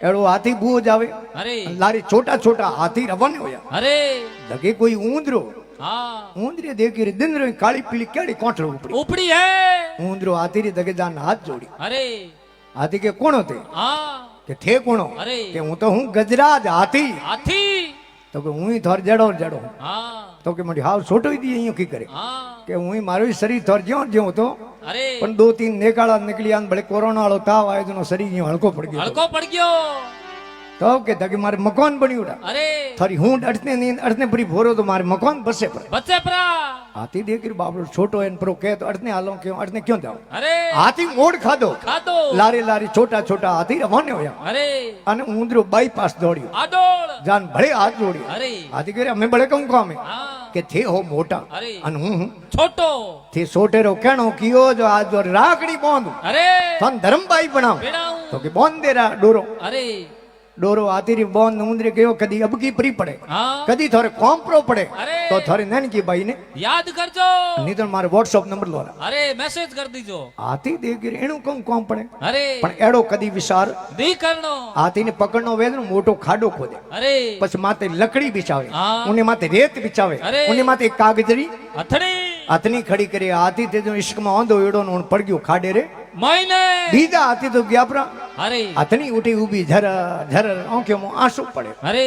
एड़ो हाथी बूझ जावे अरे लारी छोटा छोटा हाथी रवाने होया अरे लगे कोई ऊंदरो हाँ ऊंदरे देखी रे दिन रे काली पीली केड़ी कोठलो उपड़ी उपड़ी है ऊंदरो हाथी रे दगे जान हाथ जोड़ी अरे हाथी के कोण होते हाँ के थे कोणो अरे के हूं तो हूं गजराज हाथी हाथी तो के हूं थोर जड़ो जड़ो हाँ तो के मडी हाव छोटो ही दी की करे हाँ के हूं मारो शरीर थोर ज्यो ज्यो तो अरे पण दो तीन नेकाड़ा निकली आन बड़े कोरोना वालो ताव आयो जनो शरीर ज्यो हलको पड़ गयो हलको पड़ गयो तो के तके मारे मकान बनी उड़ा अरे थारी हूं अड़ने नींद अड़ने परी भोरो तो मारे मकान बसे पर बच्चे परा हाथी देख के बाबलो छोटो एन परो के तो अड़ने हालो क्यों अड़ने क्यों जाओ अरे हाथी मोड़ खादो खादो लारी लारी छोटा छोटा हाथी रवाने होया अरे अने ऊंदरो बाईपास दौड़ियो आडोल जान भले हाथ जोड़ियो अरे हाथी करे हमें बड़े कहूं काम है हाँ के थे हो मोटा अरे अन हूं छोटो थे सोटेरो कहणो कियो जो आज जो राखड़ी बांधू अरे तन धर्मबाई बनाओ बेड़ाऊं तो के बांध दे रहा डोरो अरे डोरो हाथी री बांध ऊंदरे कहो कदी अब की परी पड़े हाँ कदी थोड़े कॉम्प्रो पड़े अरे तो थोड़े नैन की बाई ने याद कर जो नहीं तो मारे व्हाट्सएप नंबर लो अरे मैसेज कर दीजो हाथी देख के एणु कम कॉम पड़े अरे पण एड़ो कदी विचार दी करनो हाथी ने पकड़नो वेदनो मोटो खाडो खोदे अरे પછી માથે લકડી બિછાવે हाँ ઉને માથે રેત બિછાવે अरे ઉને માથે કાગજરી हथड़ी હાથની ખડી કરી હાથી તે જો ઇશ્કમાં ઓંધો એડો નો પડ ગયો ખાડે રે महीने બીજા હાથી તો ગયા પરા अरे હાથની ઉઠી ઊભી झर झर આંખોમાં આંસુ પડે अरे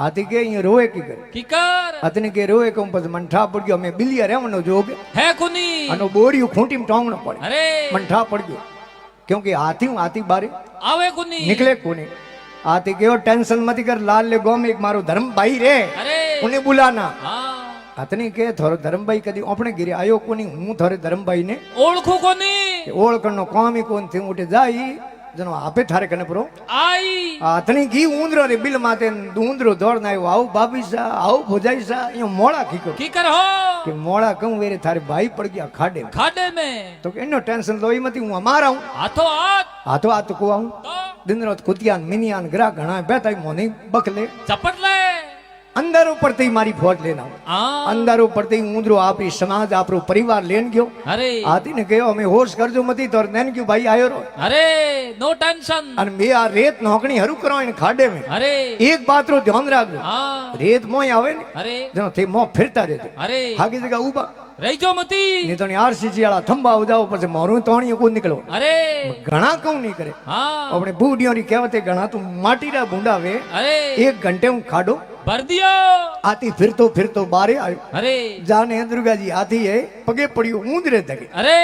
હાથી કે અહીંયા રોવે કી કરે की कर હાથની કે રોવે કે પછી મંઠા પડ ગયો મે બિલિયા રહેવાનો જોગ है कुनी અને બોરિયું ખૂંટીમાં ટોંગણો પડે अरे મંઠા પડ ગયો क्योंकि हाथी बारे आवे कुनी निकले कोने हाथी के टेंशन मत कर लाल ले गो में एक मारो धर्म भाई रे अरे उन्हें बुलाना हाँ हाथनी के थोरो धर्म भाई कदी अपने गिरे आयो कोनी हूं थोरे धर्म भाई ने ओळखू कोनी ओळखनो काम ही कोन थी उठे जाई जनो आपे थारे कने परो आई हाथनी की ऊंदरो रे बिल माते ऊंदरो दौड़ ना आओ बाबी सा आओ भोजाई सा यो मोड़ा खीको की कर हो कि मोड़ा कहूं वेरे थारे भाई पड़ गया खाडे में। खाडे में तो इनो टेंशन लोई मती हूं हमारा हूं हाथों हाथ हाथों हाथ को आऊं तो दिन रात कुतियान मिनियान ग्रा घना बेता मोनी बकले चपट ले अंदर ऊपर थी मारी फौज लेना हाँ अंदर ऊपर थी ऊंदरो आपरी समाज आपरो परिवार लेन गयो अरे हाथी ने कहो हमें होश करजो मती तो नैन क्यों भाई आयो रो अरे नो टेंशन अन मैं आ रेत नौकनी हरू करो इन खाडे में अरे एक बात रो ध्यान रखो हाँ रेत मोय आवे ने अरे जनो थे मो फिरता रहते अरे हागी जगह उबा रही जो मती नहीं तो आरसीसी वाला थंबा हो जाओ પછી મોરું તોણીઓ કો નીકળો अरे ઘણા કઉ નહીં કરે हाँ આપણે બુડિયોની કહેવતે ઘણા તું માટીરા ભૂંડાવે अरे એક ઘંटे હું ખાડો भर दियो आती फिरतो फिरतो बारे आयो अरे जाने दुर्गा जी आती है पगे पड़ी ऊंदरे तक अरे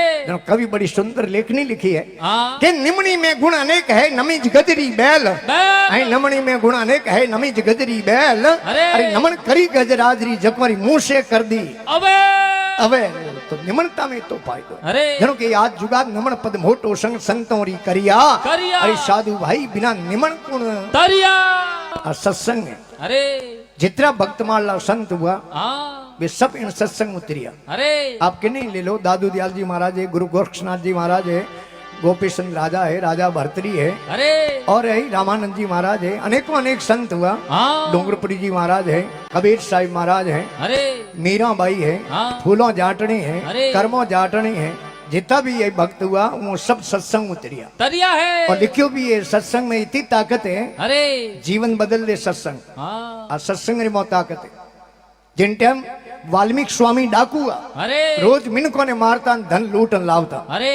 कवि बड़ी सुंदर लेखनी लिखी है हाँ कि निमणी में गुण अनेक है नमीज गजरी बैल बैल आई नमणी में गुण अनेक है नमीज गजरी बैल अरे नमन करी गजराजरी जकमारी मुंह से कर दी अबे अबे तो निमणता में तो फायदो अरे जनो के आज जुगाद नमन पद मोटो संग संतोरी करिया करिया अरे साधु भाई बिना निमण गुण दरिया और सत्संग है अरे जितना भक्तमाला संत हुआ हाँ वे सब इन सत्संग उतरिया अरे आपके नहीं ले लो दादू दयाल जी महाराज है गुरु गोरक्षनाथ जी महाराज है गोपी चंद राजा है राजा भरतरी है अरे और है रामानंद जी महाराज है अनेकों अनेक संत हुआ हाँ डोंगरपुरी जी महाराज है कबीर साहिब महाराज है अरे मीराबाई है हाँ फूलों जाटनी है अरे कर्मों जाटनी है जितना भी ये भक्त हुआ वो सब सत्संग उतरिया दरिया है और लिखियो भी ये सत्संग में इतनी ताकत है अरे जीवन बदल दे सत्संग हाँ और सत्संग में बहुत ताकत है जिन टाइम वाल्मीकि स्वामी डाकू हुआ अरे रोज मिनकों ने मारता धन लूटन लावता अरे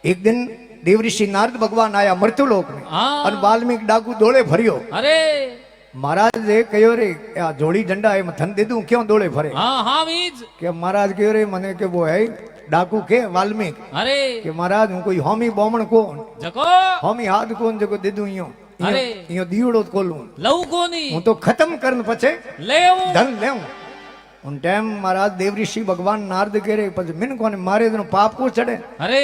एक दिन देवऋषि नारद भगवान आया मृत्युलोक में हाँ और वाल्मीकि डाकू दौड़े भरियो अरे महाराज ने कहो रे आ जोड़ी झंडा है मैं धन दे दूं क्यों दौड़े भरे हाँ हाँ मीज के महाराज कहो रे मने के वो है डाकू के वाल्मीकि अरे के महाराज हूँ कोई होमी बोमण कोन जको होमी हाथ कोन जो दे दूं यो अरे यो दीवड़ो खोलूं लऊ कोनी हूँ तो खत्म करन पछे ले धन ले उन टाइम महाराज देवऋषि भगवान नारद कह रहे पछ मिन कोने मारे तो पाप को चढ़े अरे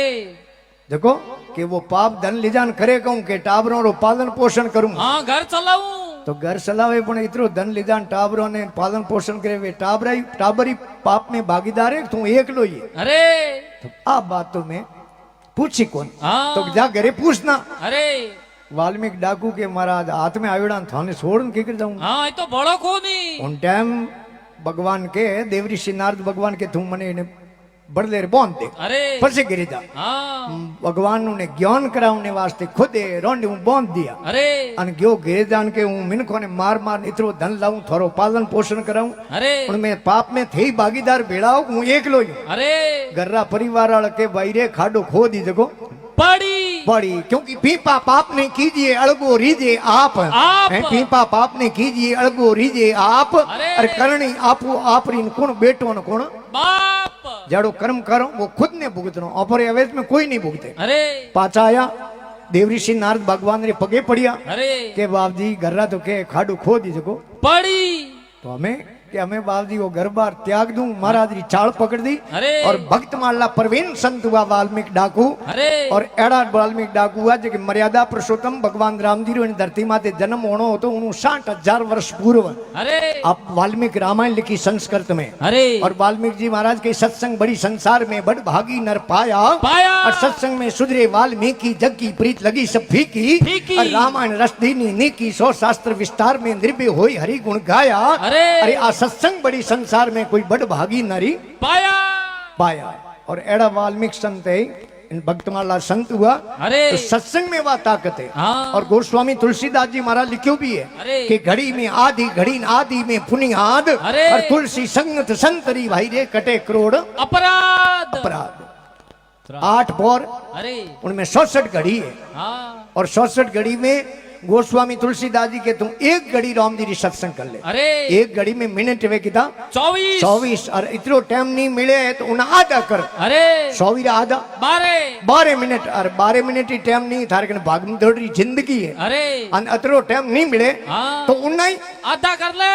देखो कि वो पाप धन ले जान करे कहूं के टाबरों रो पालन पोषण करूं हाँ घर चलाऊं तो घर चलावे पण इतरो धन ले जान टाबरों ने पालन पोषण करे वे टाबरी पाप में भागीदार है तू एकलो ही अरे तो आ बात तो मैं पूछी कौन हाँ तो जा घरे पूछना अरे वाल्मीकि डाकू के महाराज हाथ में आवेड़ा थाने छोड़न के कर जाऊं हाँ ये तो बड़ो कोनी उन टाइम भगवान के देवऋषि नारद भगवान के तू मने બળદેર બોંધ દે અરે પછી ગિરિજા હા ભગવાન ને જ્ઞાન કરાવને વાસ્તે ખુદે રોંડી હું બોંધ દિયા અરે અને ગયો ગિરિજાન કે હું મિનખો ને માર ઇતરો ધન લાવું થોડો પાલન પોષણ કરાવું અરે પણ મેં પાપ में થઈ ભાગીદાર ભેળાવ હું એકલો ही हूं। અરે गर्रा परिवार वाला के भाई रे खाडो खो दी जगो પડી बड़ी क्योंकि पीपा पाप ने कीजिए अड़गो रीजे आप आप। हैं, पीपा पाप ने कीजिए अड़गो रीजे आप अरे। अरे करणी आपू आपरी न कौन बेटो न कौन બાપ जाड़ो कर्म करो वो खुद ने भुगतनो अपरे अवैध में कोई नहीं भुगते અરે पाचा आया देवऋषि नारद भगवान रे पगे पड़िया અરે के बाप जी गर्रा तो के खाडो खो दी जगो પડી तो हमें कि हमें बाप जी वो घर बार त्याग दूं महाराज री चाल पकड़ दी अरे। और भक्त माला प्रवीण संत हुआ वाल्मीकि डाकू અરે और एड़ा वाल्मीकि डाकू हुआ जो कि मर्यादा पुरुषोत्तम भगवान राम जी रो इन धरती माते जन्म होनो हो तो उन्होंने 60,000 वर्ष पूर्व અરે आप वाल्मीकि रामायण लिखी संस्कृत में અરે और वाल्मीकि जी महाराज के सत्संग बड़ी संसार में बड़ भागी नर पाया पाया। और सत्संग में सुधरे वाल्मीकि जग की प्रीत लगी सब फीकी फीकी। और रामायण रस दीनी नीकी 100 शास्त्र विस्तार में निर्भय होई हरि गुण गाया अरे। अरे आ सत्संग बड़ी संसार में कोई बड़ भागी नरी પાયા पाया और एड़ा वाल्मीकि संत है इन भक्तमाला संत हुआ अरे तो सत्संग में वह ताकत है हाँ। और गोस्वामी तुलसीदास जी महाराज लिखो भी है अरे। कि घड़ी में आदि घड़ी आदि में पुनियाद अरे। और तुलसी संगत संतरी भाई रे कटे करोड़ અપરાધ अपराध 8 पौर અરે उनमें 67 घड़ी है હા और 67 घड़ी में गोस्वामी तुलसीदास जी के तुम एक घड़ी राम जी री सत्संग कर ले અરે एक घड़ी में मिनट वे किता 24 24 और इतनो टाइम नहीं मिले तो उन्हें आधा कर અરે 100 आधा 12 मिनट और 12 मिनट ही टाइम नहीं थारे कने भाग में दौड़ रही जिंदगी है અરે और अतरो टाइम नहीं मिले हाँ। तो उन्हें આધા કર લે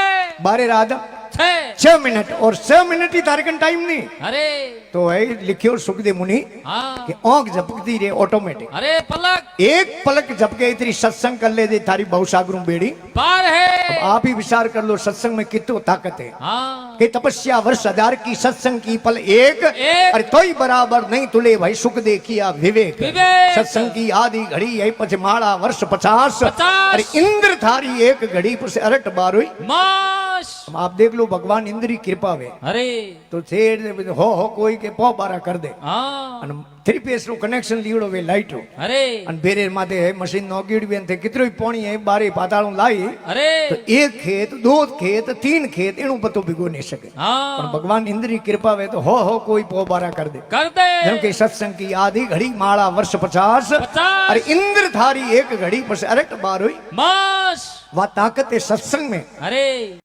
12 आधा છે 6 मिनट और 6 मिनट ही थारे कने टाइम नहीं અરે तो है लिखियो सुखदेव मुनि હા कि आंख झपकती रहे ऑटोमेटिक અરે પલક एक पलक झपके इतनी सत्संग कर ले दे थारी बहुसागरों बेड़ी પાર अब है आप ही विचार कर लो सत्संग में कितनी ताकत है हाँ कि तपस्या वर्ष 1000 की सत्संग की पल एक एक। अरे तोई बराबर नहीं तुले भाई सुख दे किया विवेक विवेक। सत्संग की आधी घड़ी है पचमाड़ा वर्ष 50 50। अरे इंद्र थारी एक घड़ी पर से अरट बार हुई माश आप देख लो भगवान इंद्र की कृपा वे अरे तो छेड़ हो कोई के पो बारा कर दे हाँ અને 3 પીસ નું કનેક્શન લીવડો વે લાઈટ अरे અને બેરે માથે મશીન નોગીડ બેન થે કિતરો પાણી હે બારે પાતાળું लाई अरे તો એક ખેત દો ખેત तीन खेत એનું પતો ભીગો નહીં શકે हाँ પણ ભગવાન इंद्र की कृपा वे तो हो कोई पो बारा कर दे कर दे જેમ કે સત્સંગ की आधी घड़ी माला वर्ष 50 50। अरे इंद्र थारी एक घड़ी पर से अरट बार हुई माश वा ताकत है सत्संग में अरे